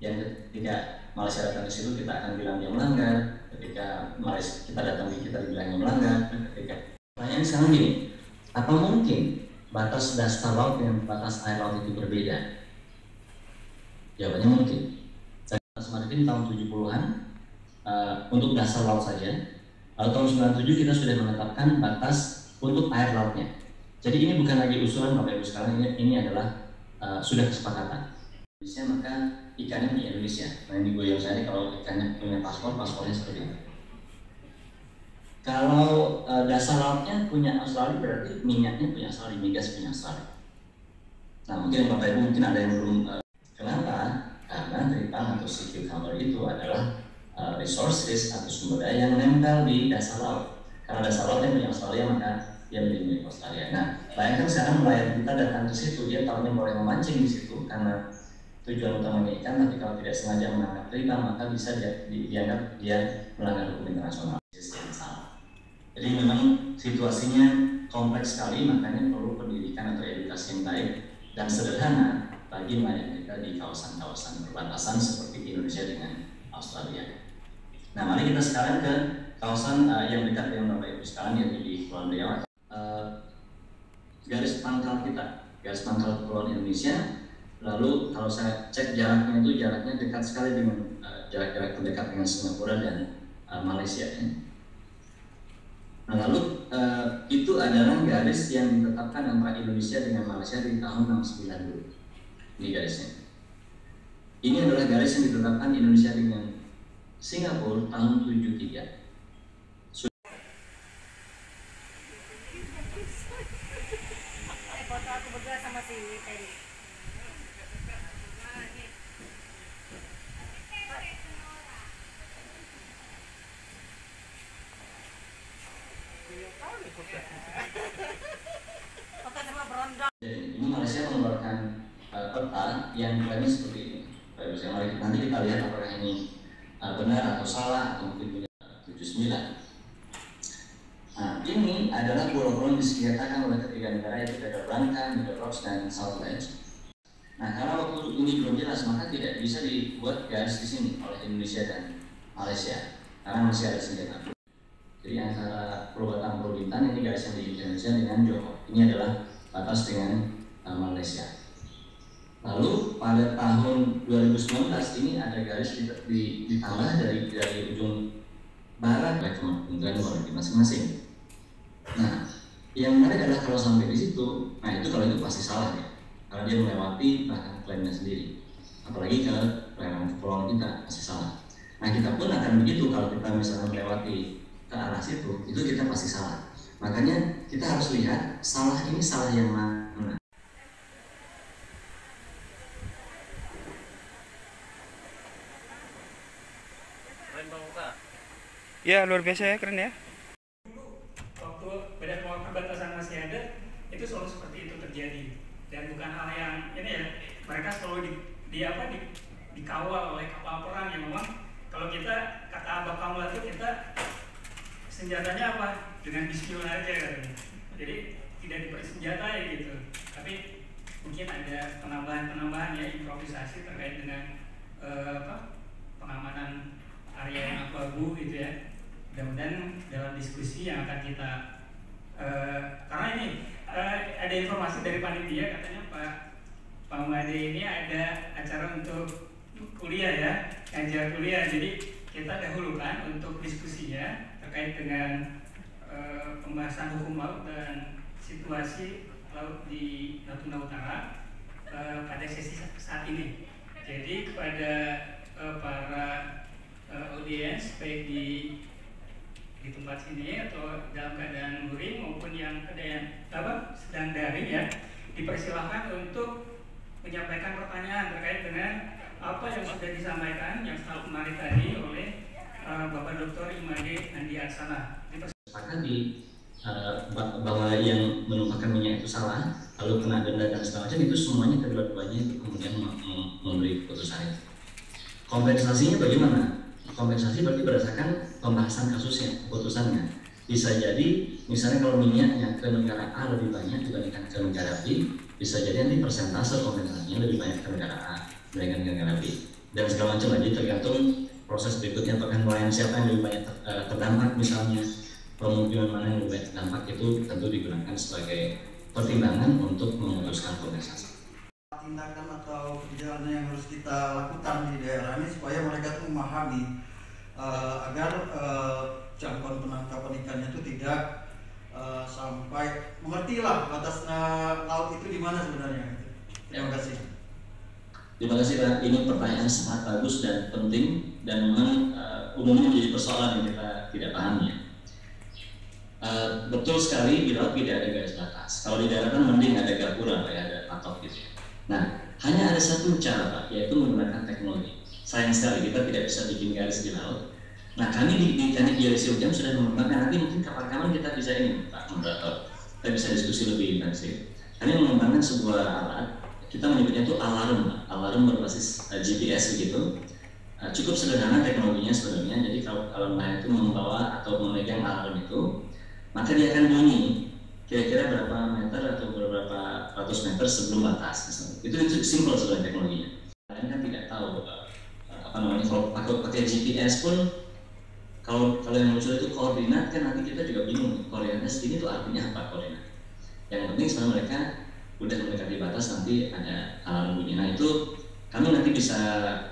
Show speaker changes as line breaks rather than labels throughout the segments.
Yang ketika Malaysia datang ke situ kita akan bilang dia melanggar, ketika Malaysia kita datang kita dibilang melanggar, ketika pertanyaan sekarang gini, apa mungkin batas dasar laut dengan batas air laut itu berbeda? Jawabannya mungkin. Batas maritim tahun 70-an untuk dasar laut saja. Lalu tahun 97 kita sudah menetapkan batas untuk air lautnya. Jadi ini bukan lagi usulan Bapak Ibu sekarang, ini adalah sudah kesepakatan. Indonesia maka ikannya punya Indonesia. Nah ini gue yang saya kalau ikannya punya paspornya seperti itu. Kalau dasar lautnya punya Australia berarti minyaknya punya Australia, migas punya Australia. Nah mungkin Bapak Ibu mungkin ada yang belum. Kenapa? Karena teripang atau sea cucumber itu adalah resources atau sumber daya yang nempel di dasar laut. Karena dasar lautnya punya Australia maka dia milik Australia. Nah bayangkan sekarang nelayan kita datang ke situ, dia tahunya boleh memancing di situ karena tujuan utamanya ikan, tapi kalau tidak sengaja menangkap teripang maka bisa dianggap dia melanggar hukum internasional. Yang salah. Jadi memang situasinya kompleks sekali, makanya perlu pendidikan atau edukasi yang baik dan sederhana bagi nelayan kita di kawasan-kawasan perbatasan seperti Indonesia dengan Australia. Nah, mari kita sekarang ke kawasan yang dekat dengan Bapak Ibu sekalian, yaitu di Kepulauan Riau. Garis pangkal kita, garis pangkal Kepulauan Indonesia. Lalu kalau saya cek jaraknya itu jaraknya dekat sekali dengan jarak-jarak terdekat dengan Singapura dan Malaysia. Nah, lalu itu adalah garis yang ditetapkan antara Indonesia dengan Malaysia di tahun 69 dulu. Ini garisnya. Ini adalah garis yang ditetapkan Indonesia dengan Singapura tahun 73.
Foto aku berdua sama si Teddy.
Ini Malaysia mengeluarkan peta yang bukannya seperti ini. Nanti kita lihat apakah ini benar atau salah atau mungkin punya 79. Nah, ini adalah pulau-pulau yang disediakan oleh ketiga negara yaitu Casablanca, Middle Rocks, dan South Ledge. Nah, karena waktu ini belum jelas maka tidak bisa dibuat garis di sini oleh Indonesia dan Malaysia karena masih ada sengketa. Jadi antara Pulau Batam, Pulau Bintan ini garis yang di Indonesia dengan Johor. Ini adalah batas dengan Malaysia. Lalu pada tahun 2019 ini ada garis ditambah dari ujung barat oleh Kementerian Luar Negeri masing-masing. Nah, yang menarik adalah kalau sampai di situ, nah itu kalau itu pasti salah ya, karena dia melewati bahkan klaimnya sendiri. Apalagi ke perairan kepulauan kita pasti salah. Nah kita pun akan begitu kalau kita misalnya melewati ke arah situ, itu kita pasti salah. Makanya kita harus lihat salah ini salah yang mana.
Ya luar biasa ya, keren ya.
Waktu badan pengawas perbatasan masih ada, itu selalu seperti itu terjadi dan bukan hal yang ini ya, mereka selalu dikawal oleh kapal perang yang memang kalau kita kata Abah Kamla itu kita senjatanya apa? Dengan bismillah aja katanya. Jadi tidak dipersenjatai gitu. Tapi mungkin ada penambahan ya, improvisasi terkait dengan pengamanan area yang abu-abu gitu ya. Mudah-mudahan dalam diskusi yang akan kita karena ini ada informasi dari panitia katanya Pak Made ini ada acara untuk kuliah ya, ngajar kuliah. Jadi kita dahulukan untuk diskusinya terkait dengan pembahasan hukum laut dan situasi laut di Natuna Utara pada sesi saat ini. Jadi kepada para audiens baik di tempat sini atau dalam keadaan luring maupun yang sedang daring ya, dipersilahkan untuk menyampaikan pertanyaan terkait dengan apa yang sudah disampaikan yang kemarin tadi oleh Bapak Dr. Imade Andi Aksana.
Sepakati bahwa yang menumpahkan minyak itu salah, lalu kena denda dan segala macam, itu semuanya kedua-duanya itu kemudian memberi keputusan itu. Kompensasinya bagaimana? Kompensasi berarti berdasarkan pembahasan kasusnya, keputusannya. Bisa jadi misalnya kalau minyaknya ke negara A lebih banyak dibandingkan ke negara B, bisa jadi nanti persentase kompensasinya lebih banyak ke negara A dibandingkan ke negara B. dan segala macam. Jadi tergantung proses berikutnya, apakah nelayan siapa yang lebih banyak terdampak, misalnya pemukiman mana yang lebih banyak terdampak, itu tentu digunakan sebagai pertimbangan untuk memutuskan kompensasi.
Tindakan atau kebijakan yang harus kita lakukan di daerah ini supaya mereka tuh memahami agar jangkauan penangkapan ikannya itu tidak sampai mengertilah batasnya laut itu di mana sebenarnya. Terima kasih.
Terima kasih Pak. Ini pertanyaan sangat bagus dan penting, dan memang umumnya menjadi persoalan yang kita tidak pahami. Betul sekali, di laut tidak ada garis batas. Kalau di darat kan mending ada gapura, Pak, ya, ada patok gitu. Nah, hanya ada satu cara, Pak, yaitu menggunakan teknologi. Sayang sekali kita tidak bisa bikin garis di laut. Nah, kami di Teknik Geodesi UGM sudah mengembangkan, nanti mungkin kapan-kapan kita bisa ini, Pak Moderator, kita bisa diskusi lebih intensif. Kami mengembangkan sebuah alat, kita menyebutnya itu alarm, Pak. Alarm berbasis GPS begitu. Cukup sederhana teknologinya sebenarnya. Jadi kalau nelayan itu membawa atau memegang alarm itu, maka dia akan bunyi kira-kira berapa meter atau beberapa ratus meter sebelum batas misalnya. Itu simple sebenarnya teknologinya. Kalian kan tidak tahu kalau pakai GPS pun kalau yang muncul itu koordinat, kan nanti kita juga bingung koordinatnya segini itu artinya apa koordinat. Yang penting sebenarnya mereka udah mendekati batas, nanti ada alarm bunyi. Nah itu kami nanti bisa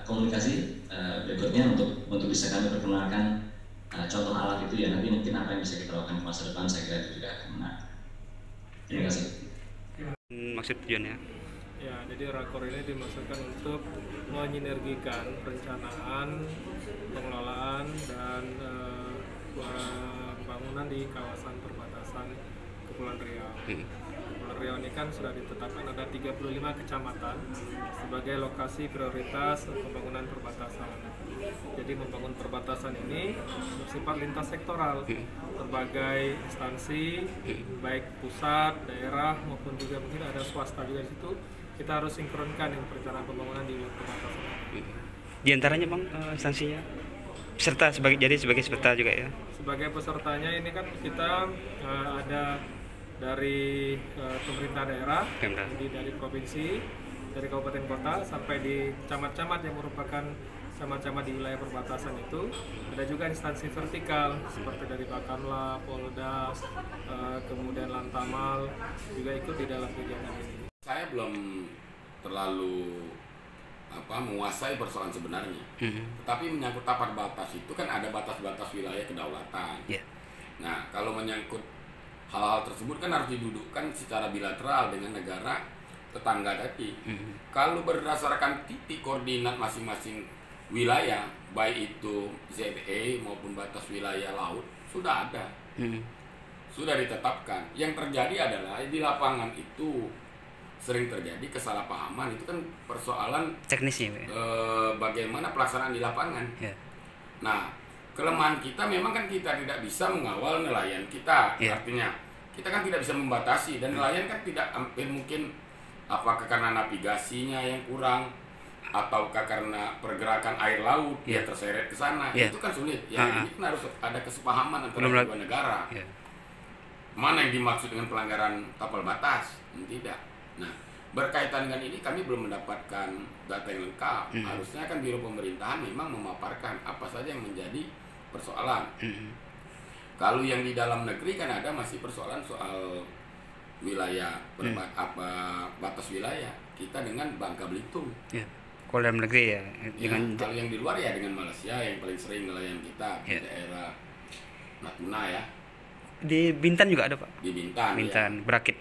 komunikasi berikutnya untuk bisa kami perkenalkan contoh alat itu ya. Nanti mungkin apa yang bisa kita lakukan ke masa depan, saya kira itu juga akan menarik. Terima kasih.
Maksud tujuannya?
Ya, jadi rakor ini dimaksudkan untuk menyinergikan perencanaan, pengelolaan, dan pembangunan di kawasan perbatasan Kepulauan Riau. Kepulauan Riau ini kan sudah ditetapkan ada 35 kecamatan sebagai lokasi prioritas pembangunan perbatasan. Jadi membangun perbatasan ini bersifat lintas sektoral, berbagai instansi, baik pusat, daerah maupun juga mungkin ada swasta juga di situ. Kita harus sinkronkan yang perencanaan pembangunan di perbatasan.
Di antaranya Bang, instansinya peserta sebagai peserta juga ya.
Sebagai pesertanya ini kan kita ada dari pemerintah daerah, jadi dari provinsi, dari kabupaten kota sampai di camat-camat yang merupakan camat-camat di wilayah perbatasan itu. Ada juga instansi vertikal seperti dari Bakamla, Polda, kemudian Lantamal juga ikut di dalam kegiatan ini.
Saya belum terlalu menguasai persoalan sebenarnya, tetapi menyangkut tapar batas itu kan ada batas-batas wilayah kedaulatan. Nah, kalau menyangkut hal-hal tersebut kan harus didudukkan secara bilateral dengan negara tetangga tadi. Kalau berdasarkan titik koordinat masing-masing wilayah, baik itu ZE maupun batas wilayah laut, sudah ada, sudah ditetapkan. Yang terjadi adalah di lapangan itu sering terjadi kesalahpahaman. Itu kan persoalan
teknisnya,
bagaimana pelaksanaan di lapangan. Nah, kelemahan kita memang kan kita tidak bisa mengawal nelayan kita. Artinya kita kan tidak bisa membatasi, dan nelayan kan tidak hampir mungkin, apakah karena navigasinya yang kurang ataukah karena pergerakan air laut yang terseret ke sana. Itu kan sulit ya. Ini kan harus ada kesepahaman antara kedua negara. Mana yang dimaksud dengan pelanggaran tapal batas, tidak. Nah, berkaitan dengan ini kami belum mendapatkan data yang lengkap. Harusnya kan Biro Pemerintahan memang memaparkan apa saja yang menjadi persoalan. Kalau yang di dalam negeri kan ada masih persoalan soal wilayah batas wilayah kita dengan Bangka Belitung.
Kalau dalam negeri ya dengan
kalau yang di luar ya dengan Malaysia yang paling sering nelayan kita di daerah Natuna ya.
Di Bintan juga ada Pak.
Di Bintan
Berakit.